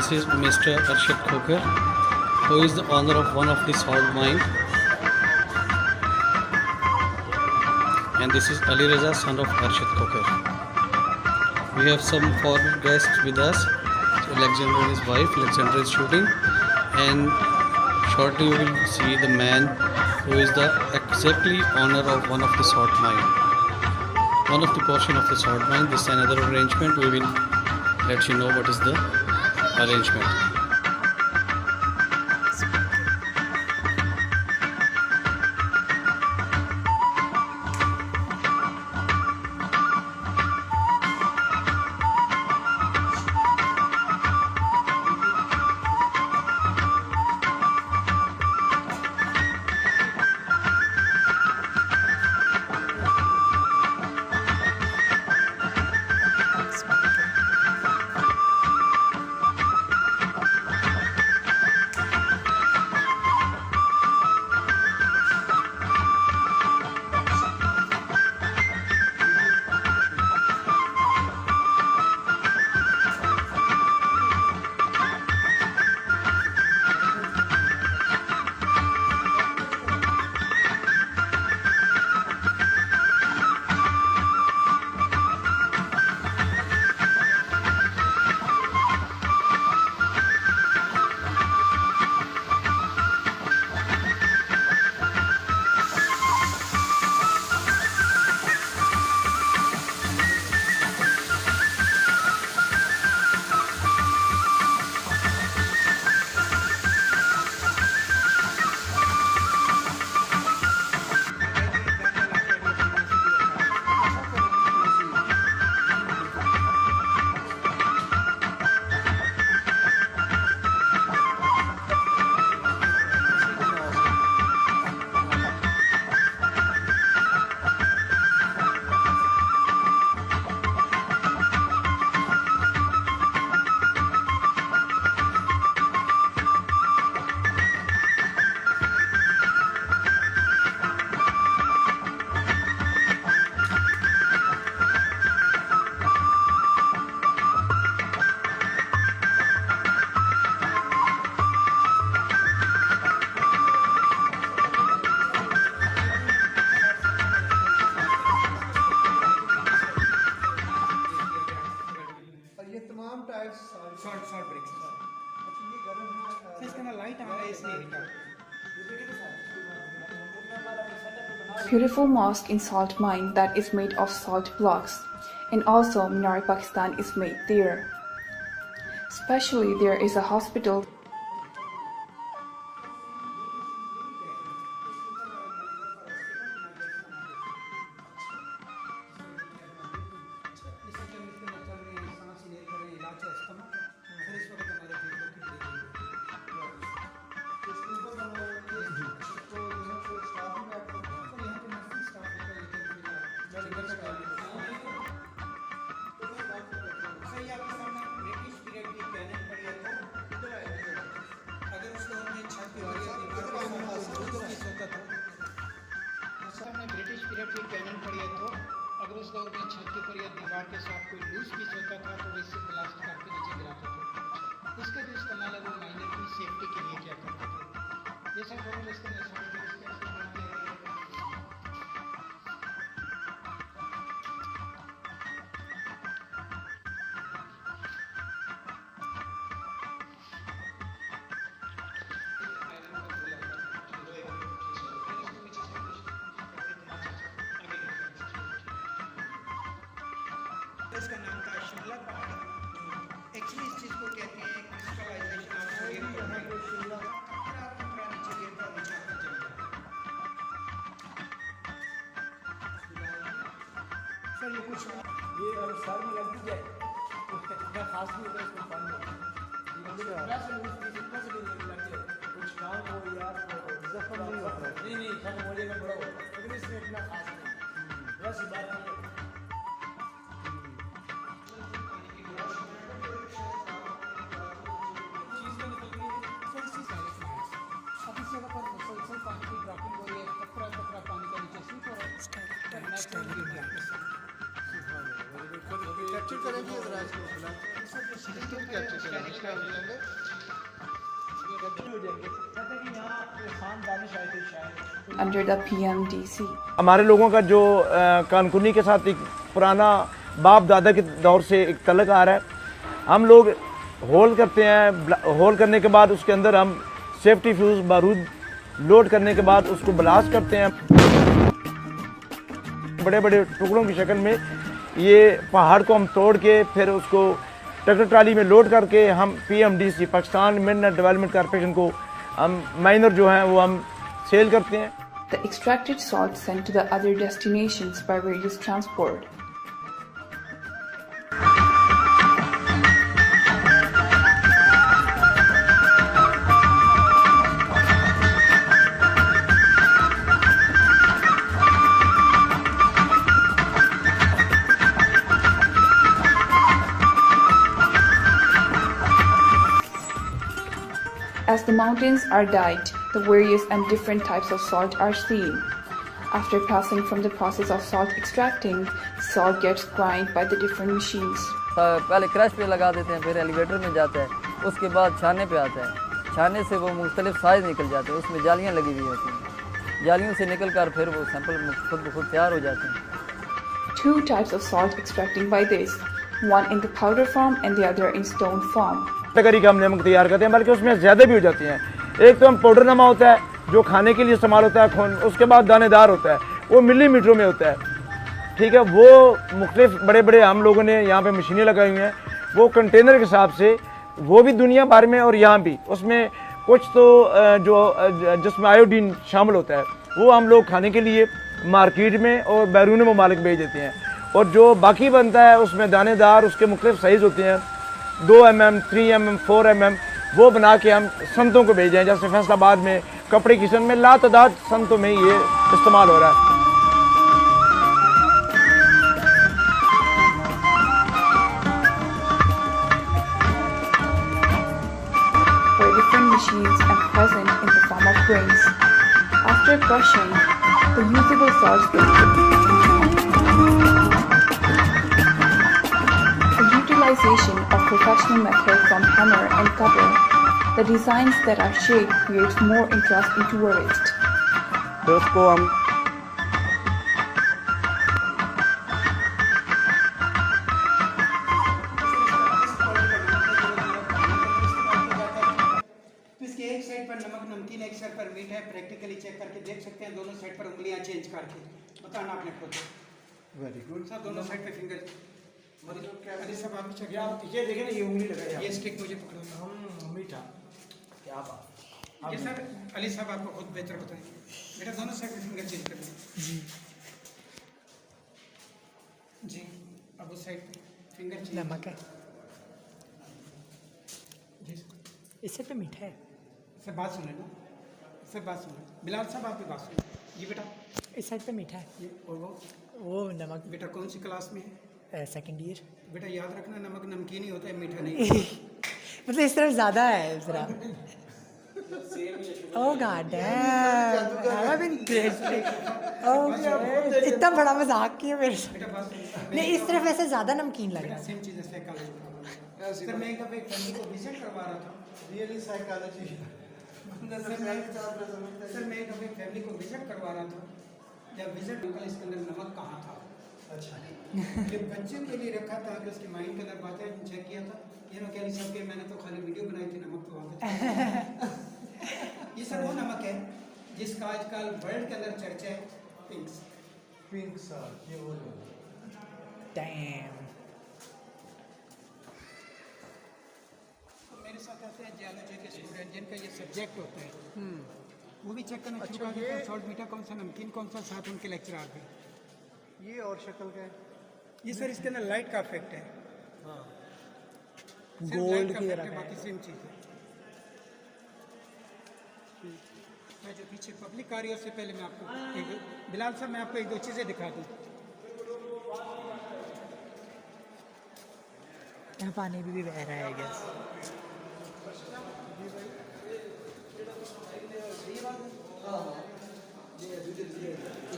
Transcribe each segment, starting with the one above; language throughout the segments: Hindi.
This is Mr. Arshad Khokar, who is the owner of one of the salt mine, and this is Ali Reza, son of Arshad Khokar. We have some foreign guests with us. So Alexander and his wife. Alexander is shooting, and shortly we will see the man who is the exactly owner of one of the salt mine, one of the portion of the salt mine. This is another arrangement. We will let you know what is the arrangement. Short break इसका ना लाइट आ रहा है इसलिए hit Beautiful mosque in salt mine that is made of salt blocks, and also Minar Pakistan is made there. Especially there is a hospital. British period की कैनन पड़ी है, तो अगर उस दौर में छत के ऊपर या दीवार के साथ कोई लूज पीस होता था तो इससे ब्लास्ट करके नीचे गिराता था। इसका जो इस्तेमाल है वो माइनर की सेफ्टी के लिए क्या करते थे, ये सब हम इसका इसका नाम था शिमला पहाड़। एक्चुअली इस चीज़ को कहते हैं crystallisation of sodium chloride. Shimla पूरा नीचे गिरता और नीचे आता जम जाता। सर ये कुछ ये अगर सर में लग जाए तो इतना खास नहीं होता इसको पानी में। कुछ काम हो या जख्म नहीं होता। नहीं सब मोड़े में बड़ा होता है, लेकिन इसमें इतना खास नहीं। बस बात नहीं है। कैप्चर करेंगे under the PMDC. हमारे लोगों का जो कानकुनी के साथ एक पुराना बाप दादा के दौर से एक तल्लक आ रहा है। हम लोग होल करते हैं, होल करने के बाद उसके अंदर हम सेफ्टी फ्यूज बारूद लोड करने के बाद उसको ब्लास्ट करते हैं। बड़े बड़े टुकड़ों की शक्ल में ये पहाड़ को हम तोड़ के फिर उसको ट्रैक्टर ट्राली में लोड करके हम PMDC Pakistan mineral development corporation को हम माइनर जो हैं वो हम सेल करते हैं। The extracted salt sent to the other destinations by various transport. As the mountains are dyed, the various and different types of salt are seen. After passing from the process of salt extracting, salt gets grind by the different machines. पहले क्रश पे लगा देते हैं, फिर एलिवेटर में जाता है, उसके बाद छाने पे आता है। छाने से वो मुख्तलिफ साइज़ निकल जाते हैं, उसमें जालियाँ लगी हुई होती हैं। जालियों से निकल कर फिर वो सैंपल खुद ब खुद तैयार हो जाते हैं। Two types of salt extracting by this, one in the powder form and the other in stone form. Category का हम नमक तैयार करते हैं, बल्कि उसमें ज़्यादा भी हो जाती हैं। एक तो हम पाउडर नमक होता है जो खाने के लिए इस्तेमाल होता है, उसके बाद दानेदार होता है, वो मिलीमीटरों में होता है। ठीक है, वो मुख्तलिफ बड़े बड़े हम लोगों ने यहाँ पे मशीनें लगाई हुई हैं, वो कंटेनर के हिसाब से वो भी दुनिया भर में और यहाँ भी उसमें कुछ तो जो जिसमें आयोडीन शामिल होता है वो हम लोग खाने के लिए मार्केट में और बैरून ममालिक भेज देते हैं। और जो बाकी बनता है उसमें दानेदार उसके मुख्तलिफ साइज़ होते हैं, 2 mm, 3 mm, 4 mm, वो बना के हम संतों को भेजें। जैसे फैसलाबाद में कपड़े किचन में लातादाद संतों में ये इस्तेमाल हो रहा है। Where different machines are present in the form of grains. After crushing, the usable salts get the utilization of professional method from hammer and cutter. The designs that are shaped creates more interest in tourists. फिर उसको हम इसके एक साइड पर नमक नमकीन, एक साइड पर मीठ है। प्रैक्टिकली चेक करके देख सकते हैं, दोनों साइड पर उंगलियां चेंज करके बताना आपने खुद। वेरी गुड सर, दोनों साइड पे फिंगर अली साहब आप चेक ये देखें ना, ये उंगली लगाई ये स्टिक मुझे पकड़ो। मीठा क्या बात। ये सर अली साहब आपको खुद बेहतर बताएंगे। बेटा दोनों साइड पे फिंगर चेंज कर जी जी। अब उस साइड पे फिंगर चेंज। नमक है जी, इससे पे मीठा है। सर बात सुन लेना, सर बात सुन लेना। बिलाल साहब आप भी बात सुन। जी बेटा इस साइड पे मीठा है। ये और वो नमक बेटा कौन सी क्लास में है? Second year. बेटा याद रखना, नमक नमकीन ही होता है, मीठा नहीं। मतलब इस तरफ ज़्यादा है ज़रा। Oh God damn, I have been great. ओह इतना बड़ा मजाक किया मेरे से। बेटा बात सुन। नहीं, इस तरफ ऐसे ज़्यादा नमकीन लग रहा है। सेम चीज़ है साइकोलॉजी। सर मैं एक दफ़ा एक फैमिली को विजिट करवा रहा था। Really psychology. सर मैं एक दफ़ा एक फैमिली को विजिट करवा रहा था। जब विजिट अंकल इसके अंदर नमक कहाँ था? अच्छा ये बच्चे के लिए रखा था कि उसके माइंड के अंदर बातें चेक किया था। ये ना कह सब के मैंने तो खाली वीडियो बनाई थी, नमक तो वहाँ पे। ये सर वो नमक है जिसका आजकल वर्ल्ड के अंदर चर्चा है, पिंक्स। पिंक सर, ये वो डैम। तो मेरे साथ आते हैं जियोलॉजी के स्टूडेंट जिनका ये सब्जेक्ट होता है, वो भी चेक करना शुरू कर देते हैं सॉल्ट मीठा कौन सा, नमकीन कौन सा, साथ उनके लेक्चरार भी। ये और शक्ल का है। ये सर इसके अंदर लाइट का इफेक्ट है। हाँ, गोल्ड की तरह तरह है। बाकी सेम चीज़ है। मैं जो पीछे पब्लिक आ रही है उससे पहले मैं आपको एक बिलाल साहब मैं आपको एक दो चीज़ें दिखा दूँ। यहाँ पानी भी बह रहा है गैस।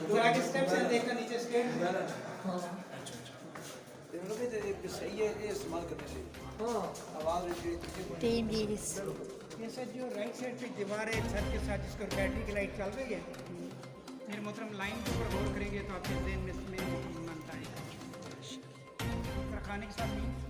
जरा के स्टेप से देखना नीचे स्टेप। सही है ये इस्तेमाल करने से। 3 years. ये सर जो राइट साइड पे दीवार है छत के साथ जिसको बैटरी की लाइट चल रही है, मेरे मोहतरम लाइन के ऊपर गौर करेंगे तो आपके जहन में इसमें बनता है खाने के साथ नहीं